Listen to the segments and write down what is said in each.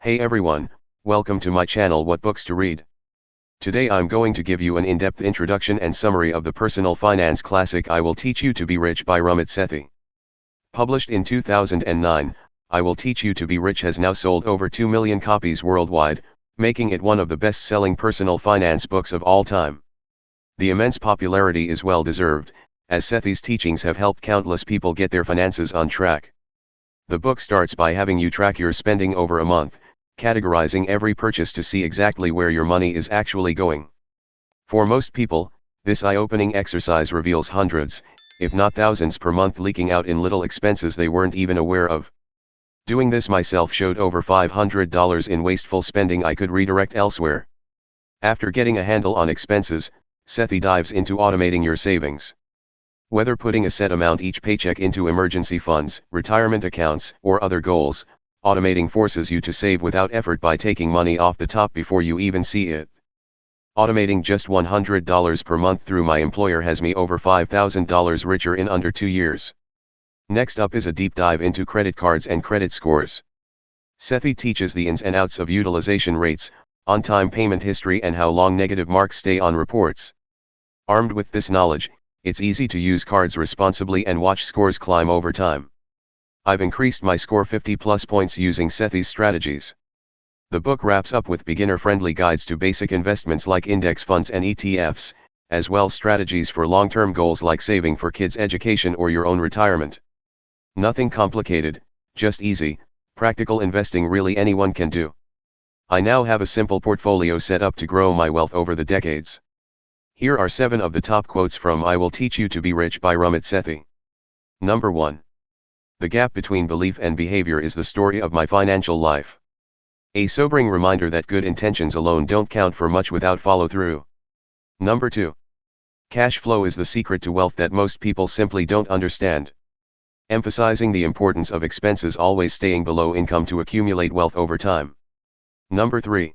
Hey everyone, welcome to my channel What Books to Read. Today I'm going to give you an in-depth introduction and summary of the personal finance classic I Will Teach You to Be Rich by Ramit Sethi. Published in 2009, I Will Teach You to Be Rich has now sold over 2 million copies worldwide, making it one of the best-selling personal finance books of all time. The immense popularity is well-deserved, as Sethi's teachings have helped countless people get their finances on track. The book starts by having you track your spending over a month, categorizing every purchase to see exactly where your money is actually going. For most people, this eye-opening exercise reveals hundreds, if not thousands per month leaking out in little expenses they weren't even aware of. Doing this myself showed over $500 in wasteful spending I could redirect elsewhere. After getting a handle on expenses, Sethi dives into automating your savings. Whether putting a set amount each paycheck into emergency funds, retirement accounts, or other goals, automating forces you to save without effort by taking money off the top before you even see it. Automating just $100 per month through my employer has me over $5,000 richer in under 2 years. Next up is a deep dive into credit cards and credit scores. Sethi teaches the ins and outs of utilization rates, on-time payment history and how long negative marks stay on reports. Armed with this knowledge, it's easy to use cards responsibly and watch scores climb over time. I've increased my score 50+ points using Sethi's strategies. The book wraps up with beginner-friendly guides to basic investments like index funds and ETFs, as well as strategies for long-term goals like saving for kids' education or your own retirement. Nothing complicated, just easy, practical investing really anyone can do. I now have a simple portfolio set up to grow my wealth over the decades. Here are 7 of the top quotes from I Will Teach You to Be Rich by Ramit Sethi. Number 1. The gap between belief and behavior is the story of my financial life. A sobering reminder that good intentions alone don't count for much without follow-through. Number 2. Cash flow is the secret to wealth that most people simply don't understand. Emphasizing the importance of expenses always staying below income to accumulate wealth over time. Number 3.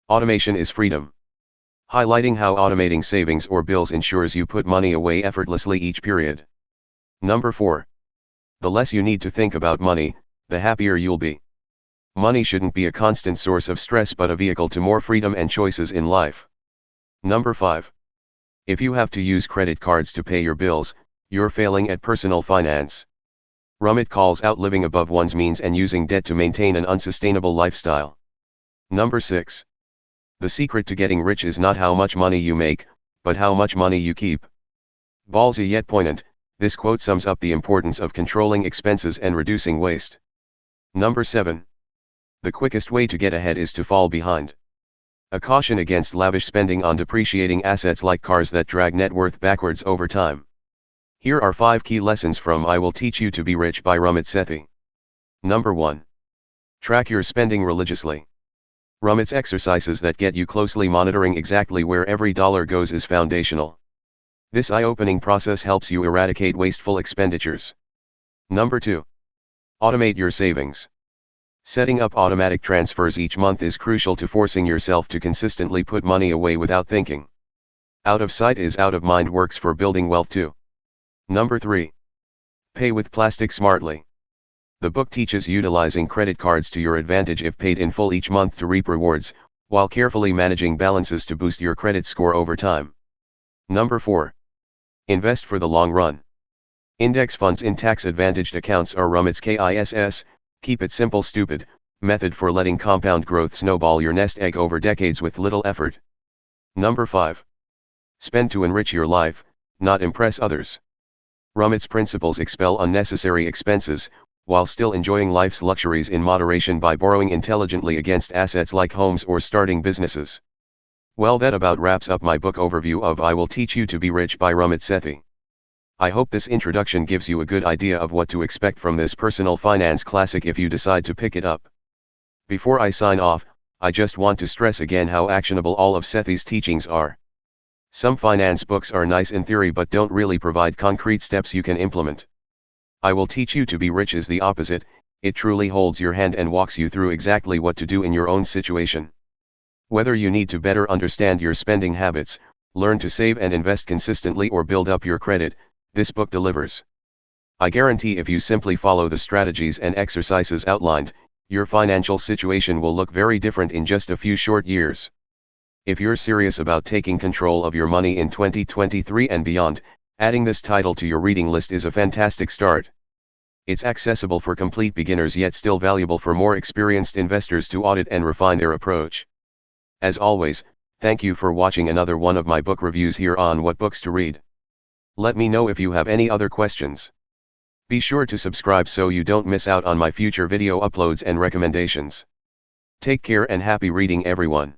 Automation is freedom. Highlighting how automating savings or bills ensures you put money away effortlessly each period. Number 4. The less you need to think about money, the happier you'll be. Money shouldn't be a constant source of stress but a vehicle to more freedom and choices in life. Number 5. If you have to use credit cards to pay your bills, you're failing at personal finance. Ramit calls out living above one's means and using debt to maintain an unsustainable lifestyle. Number 6. The secret to getting rich is not how much money you make, but how much money you keep. Ballsy yet poignant, this quote sums up the importance of controlling expenses and reducing waste. Number 7. The quickest way to get ahead is to fall behind. A caution against lavish spending on depreciating assets like cars that drag net worth backwards over time. Here are 5 key lessons from I Will Teach You to Be Rich by Ramit Sethi. Number 1. Track your spending religiously. Ramit's exercises that get you closely monitoring exactly where every dollar goes is foundational. This eye-opening process helps you eradicate wasteful expenditures. Number 2. Automate your savings. Setting up automatic transfers each month is crucial to forcing yourself to consistently put money away without thinking. Out of sight is out of mind works for building wealth too. Number 3. Pay with plastic smartly. The book teaches utilizing credit cards to your advantage if paid in full each month to reap rewards, while carefully managing balances to boost your credit score over time. Number 4. Invest for the long run. Index funds in tax-advantaged accounts are Ramit's KISS, keep it simple stupid, method for letting compound growth snowball your nest egg over decades with little effort. Number 5. Spend to enrich your life, not impress others. Ramit's principles expel unnecessary expenses, while still enjoying life's luxuries in moderation by borrowing intelligently against assets like homes or starting businesses. Well, that about wraps up my book overview of I Will Teach You to Be Rich by Ramit Sethi. I hope this introduction gives you a good idea of what to expect from this personal finance classic if you decide to pick it up. Before I sign off, I just want to stress again how actionable all of Sethi's teachings are. Some finance books are nice in theory but don't really provide concrete steps you can implement. I Will Teach You to Be Rich is the opposite, it truly holds your hand and walks you through exactly what to do in your own situation. Whether you need to better understand your spending habits, learn to save and invest consistently or build up your credit, this book delivers. I guarantee if you simply follow the strategies and exercises outlined, Your financial situation will look very different in just a few short years. If you're serious about taking control of your money in 2023 and beyond, adding this title to your reading list is a fantastic start. It's accessible for complete beginners yet still valuable for more experienced investors to audit and refine their approach. As always, thank you for watching another one of my book reviews here on What Books to Read. Let me know if you have any other questions. Be sure to subscribe so you don't miss out on my future video uploads and recommendations. Take care and happy reading everyone.